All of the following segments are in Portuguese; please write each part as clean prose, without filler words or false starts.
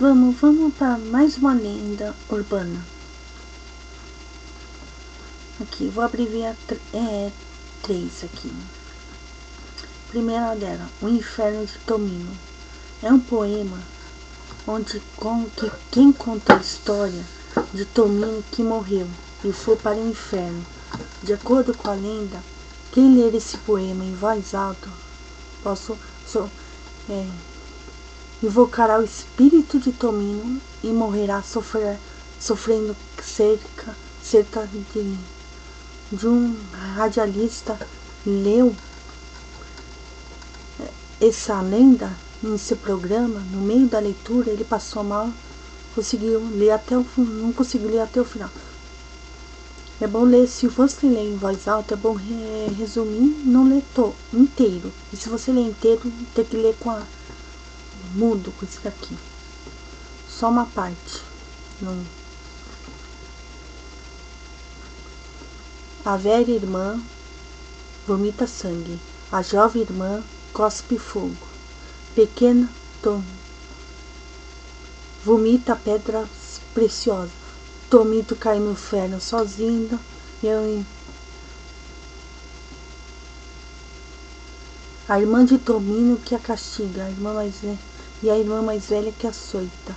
Vamos para mais uma lenda urbana. Aqui, vou abreviar três aqui. Primeira dela, O Inferno de Tomino. É um poema onde quem conta a história de Tomino que morreu e foi para o inferno. De acordo com a lenda, quem ler esse poema em voz alta invocará o espírito de Tomino e morrerá sofrendo cerca de um radialista leu essa lenda em seu programa. No meio da leitura ele passou mal, não conseguiu ler até o final. É bom ler, se você ler em voz alta, é bom resumir, não ler inteiro. E se você ler inteiro, tem que ler mudo com isso daqui. Só uma parte. Não. A velha irmã vomita sangue. A jovem irmã cospe fogo. Pequena vomita pedras preciosas. Tomito cai no inferno sozinho. A irmã de Tomino que a castiga, e a irmã mais velha que açoita.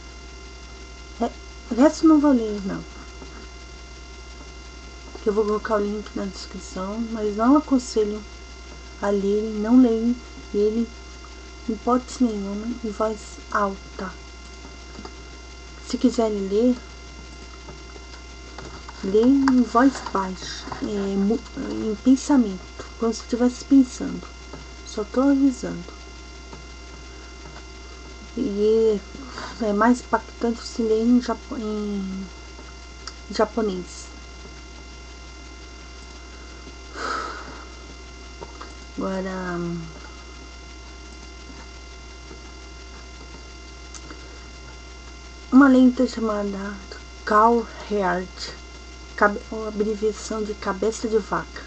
O resto não vou ler, não. Eu vou colocar o link na descrição, mas não aconselho a lerem, não leem ele em hipótese nenhuma em voz alta. Se quiserem ler, leem em voz baixa, em pensamento, como se estivesse pensando. Só estou avisando. E é mais impactante se ler em japonês. Agora, uma lenda chamada Cowherd, uma abreviação de cabeça de vaca.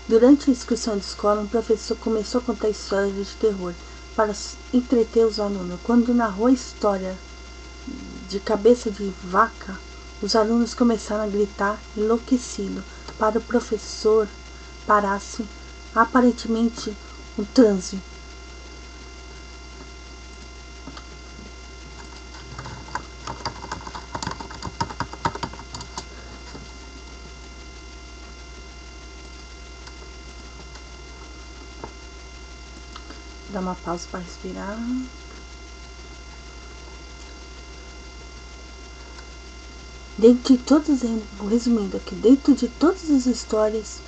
Durante a excursão de escola, um professor começou a contar histórias de terror para entreter os alunos. Quando narrou a história de cabeça de vaca, os alunos começaram a gritar enlouquecidos para o professor parasse aparentemente um transe. Dá uma pausa para respirar. Resumindo aqui, dentro de todas as histórias,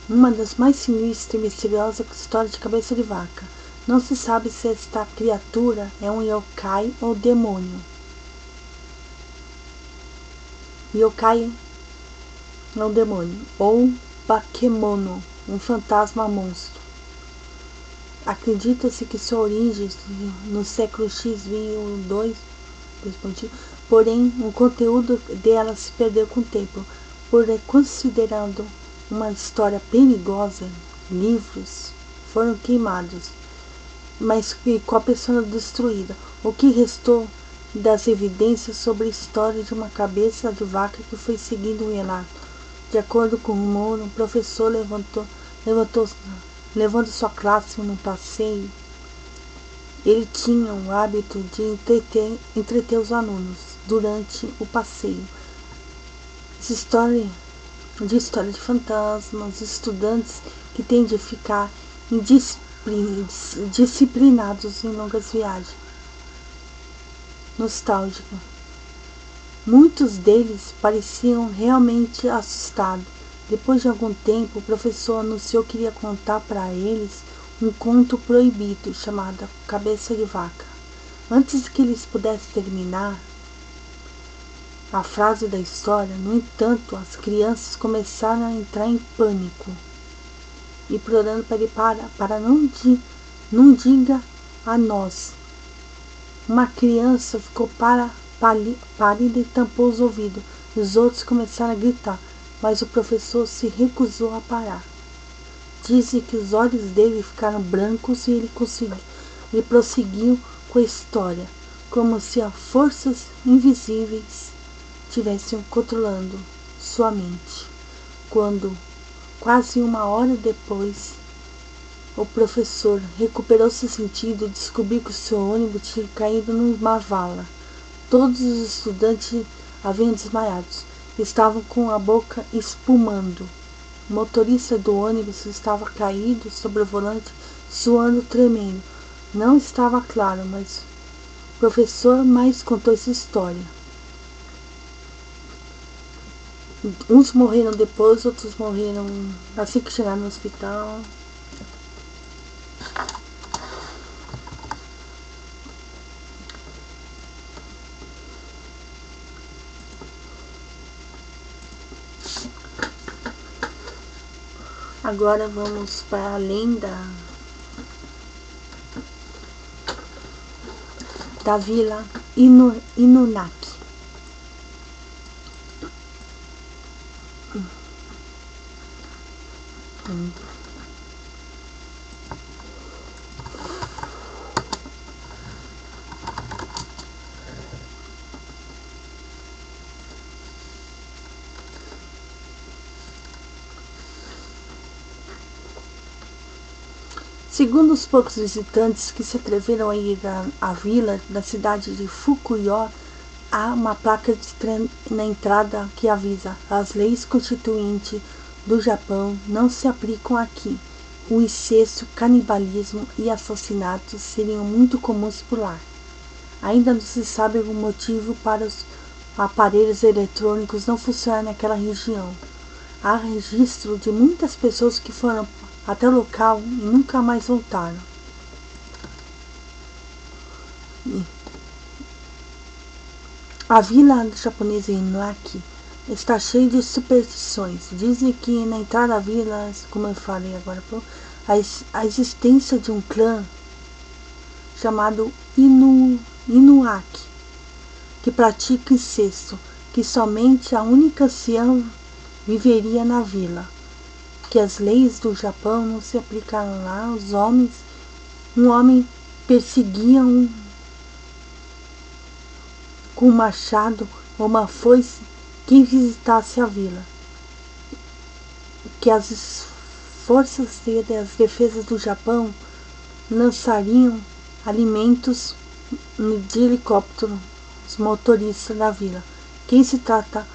uma das mais sinistras e misteriosas é a história de cabeça de vaca. Não se sabe se esta criatura é um yokai ou demônio. Yokai é um demônio, ou bakemono, um fantasma monstro. Acredita-se que sua origem no século X vinha 2, porém o conteúdo dela se perdeu com o tempo. Por considerando uma história perigosa, livros foram queimados, mas com a pessoa destruída. O que restou das evidências sobre a história de uma cabeça de vaca que foi seguindo um relato. De acordo com o rumor, um professor levando sua classe num passeio. Ele tinha o hábito de entreter os alunos durante o passeio. Essa história de fantasmas, estudantes que tendem a ficar disciplinados em longas viagens. Nostálgica. Muitos deles pareciam realmente assustados. Depois de algum tempo, o professor anunciou que iria contar para eles um conto proibido chamado Cabeça de Vaca. Antes que eles pudessem terminar a frase da história, no entanto, as crianças começaram a entrar em pânico, implorando para ele para não diga a nós. Uma criança ficou pálida e tampou os ouvidos. e os outros começaram a gritar, mas o professor se recusou a parar. Dizem que os olhos dele ficaram brancos e ele prosseguiu com a história, como se as forças invisíveis estivessem controlando sua mente. Quando, quase uma hora depois, o professor recuperou seu sentido e descobriu que o seu ônibus tinha caído numa vala. Todos os estudantes haviam desmaiado. Estavam com a boca espumando. O motorista do ônibus estava caído sobre o volante, suando, tremendo. Não estava claro, mas o professor mais contou essa história. Uns morreram depois, outros morreram assim que chegaram no hospital. Agora vamos para a lenda da vila Inunaki. Segundo os poucos visitantes que se atreveram a ir à vila da cidade de Fukuyama, há uma placa na entrada que avisa: as leis constituintes do Japão não se aplicam aqui. O incesto, canibalismo e assassinatos seriam muito comuns por lá. Ainda não se sabe o motivo para os aparelhos eletrônicos não funcionarem naquela região. Há registro de muitas pessoas que foram até o local e nunca mais voltaram. A vila japonesa Inaki está cheia de superstições. Dizem que na entrada da vila, como eu falei agora, a existência de um clã chamado Inuaki, que pratica incesto, que somente a única anciã viveria na vila, que as leis do Japão não se aplicaram lá, os homens, um homem perseguia com um machado ou uma foice quem visitasse a vila, que as forças das defesas do Japão lançariam alimentos de helicóptero os motoristas da vila. Quem se trata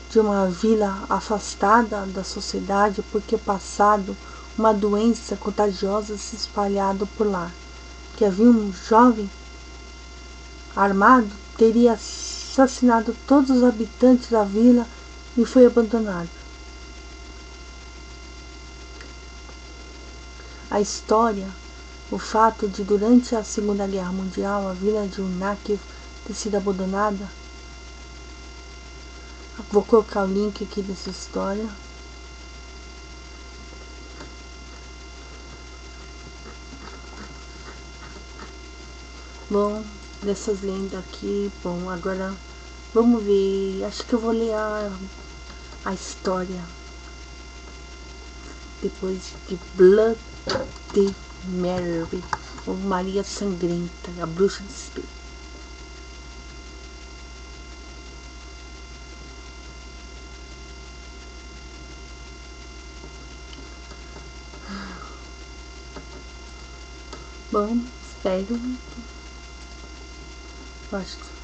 de uma vila afastada da sociedade porque passado uma doença contagiosa se espalhado por lá, que havia um jovem armado teria assassinado todos os habitantes da vila e foi abandonado. A história, o fato de durante a Segunda Guerra Mundial a vila de Inaki ter sido abandonada. Vou colocar o link aqui dessa história. Bom, dessas lendas aqui, bom, agora vamos ver, acho que eu vou ler a história depois de Bloody Mary, ou Maria Sangrenta, a bruxa de espelho. Bom, espero. Acho que